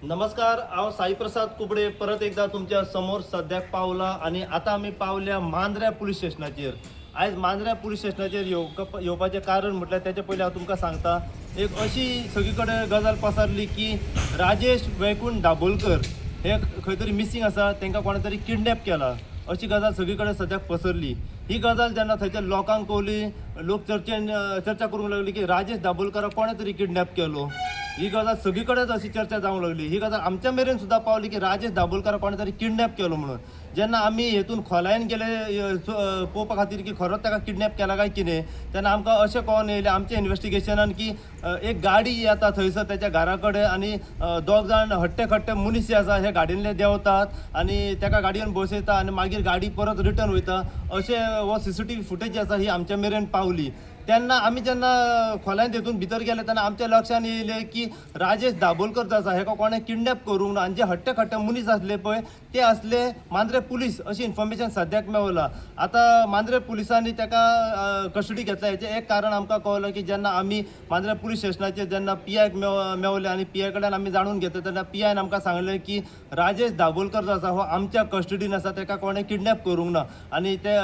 नमस्कार, हांव साईप्रसाद कुबडे परत एकदा तुमच्या समोर सद्याक पावला आणि आता आमी पावल्या मांद्र्या पुलीस स्टेशनाचेर। आयज मांद्र्या पुलीस स्टेशनाचेर येवपाचें कारण म्हटल्यार तेच्या पयलीं हांव तुमकां सांगता, एक अशी सगळी कडेन गजाल पसरली की राजेश वैकुंठ दाबोलकर हे खंय तरी मिसींग आसा, तांकां कोणे तरी किडनॅप केला अशी गजाल सगळी कडेन सद्याक पसरली। ही गजाल जेन्ना थंयच्या लोकांक कळली, लोक चर्चा करूंक लागली की राजेश दाबोलकराक कोणे तरी किडनॅप केलो। ही गजाल सगळी कडेच अशी चर्चा जावंक लागली। ही गजाल आमच्या मेरेन सुद्दां पावली की राजेश दाबोलकराक कोणे तरी किडनॅप केलो म्हणून। जेन्ना आमी हेतून खोलायेन गेले पळोवपा खातीर की खरोच ताका किडनॅप केला काय कितें, तेन्ना आमकां अशें कळोन येयलें आमच्या इन्व्हेस्टिगेशनान की एक गाडी येता थंयसर त्याच्या घरा कडेन आनी दोग जाण हट्टे खट्टे मनीस जे आसा हे गाडयेंतले देंवतात आनी ताका गाडयेन बसयता आनी मागीर गाडी परत रिटर्न वयता अशें हो CCTV फुटेज जी आसा ही आमच्या मेरेन पावली। तेन्ना आमी जेन्ना खोलायेन तेतून भितर गेले तेन्ना आमच्या लक्षान येयलें की राजेश दाबोलकर जो आसा हेका कोणें किडनॅप करूंक ना आनी जे हट्टे खट्टे मनीस आसले पळय ते आसले मांद्रे पुलीस अशी इन्फॉर्मेशन सद्याक मेवला। आतां मांद्रे पुलिसांनी ताका कस्टडी घेतला हेचें एक कारण आमकां कळ्ळें की जेन्ना आमी मांद्रे पुलीस स्टेशनाचेर जेन्ना PIक मेवले आनी PI कडल्यान आमी जाणून घेतले तेन्ना PIन आमकां सांगलें की राजेश दाबोलकर जो आसा हो आमच्या कस्टडीन आसा, ताका कोणें किडनॅप करूंक ना आनी ते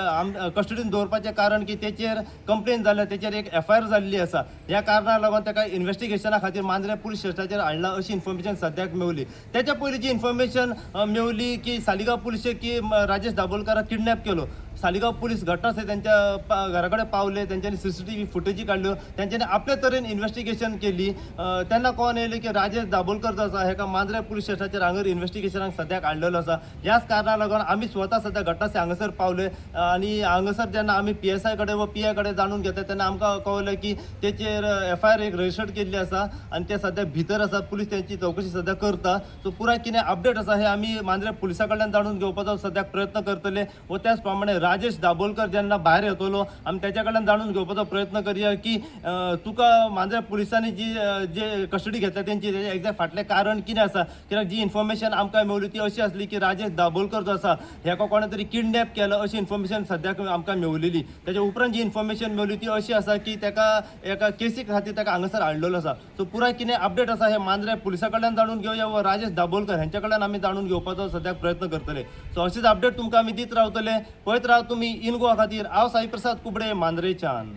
कस्टडीन दवरपाचें कारण की तेचेर कंप्लेन जाल्या, तेचेर एक FIR जाल्ली आसा। ह्या कारणाक लागून ताका इन्व्हेस्टिगेशना खातीर मांद्रे पुलीस स्टेशनाचेर हाडला अशी इन्फॉर्मेशन सद्याक मेवली। तेच्या पयलीं जी इन्फॉर्मेशन मेवली की सालिगांव पुलिशे की राजेश दाबोलकराक किडनॅप केलो। सालिगांव पुलीस घटनास्थळी त्यांच्या घरा कडेन पावले, तेंच्यांनी CCTV फुटेजी काडल्यो, तेंच्यांनी आपल्या तरेन इन्व्हेस्टिगेशन केली। तेन्ना कळोन येयलें की राजेश दाबोलकर जो आसा हेका मांद्रे पुलीस स्टेशनाचेर हांगर इन्व्हेस्टिगेशनाक सद्याक हाडलेलो आसा। ह्याच कारणाक लागून आमी स्वता सद्या घटनास्थळी हांगासर पावले आनी हांगासर जेन्ना आमी PSI कडेन व PI कडेन जाणून घेतले तेन्ना आमकां कळलें की तेचेर FIR एक रजिस्टर्ड केल्ली आसा आनी ते सद्या भितर आसा। पुलीस त्यांची चौकशी सद्या करता। सो पुराय कितें अपडेट आसा हे आमी मांद्रे पुलिसा कडल्यान जाणून घेवपाचो सद्याक प्रयत्न करतले व त्याच प्रमाणे राजेश दाबोलकर जेन्ना भायर येतलो आमी तेच्या कडल्यान जाणून घेवपाचो प्रयत्न करया की तुका मांद्रे पुलिसांनी जे कस्टडी घेतल्या तेंची तेजें एक्झॅक्ट फाटलें कारण कितें आसा। कित्याक जी इन्फॉर्मेशन आमकां मेवली ती अशी आसली की राजेश दाबोलकर जो आसा हेका कोणे तरी किडनॅप केलो अशी इन्फॉर्मेशन सद्याक आमकां मेवलेली। तेच्या उपरांत जी इन्फॉर्मेशन मेवली ती अशी आसा की ताका एका केसी खातीर ताका हांगासर हाडलेलो आसा। सो पुराय कितें अपडेट आसा हे मांद्रे पुलिसा कडल्यान जाणून घेवया व राजेश दाबोलकर हेंच्या कडल्यान आमी जाणून घेवपाचो सद्याक प्रयत्न करतले। सो अशीच अपडेट तुमकां आमी दीत रावतले। पळयत राव तुमी इन गोवा खातीर। हांव साईप्रसाद कुबडे मांद्रेच्यान।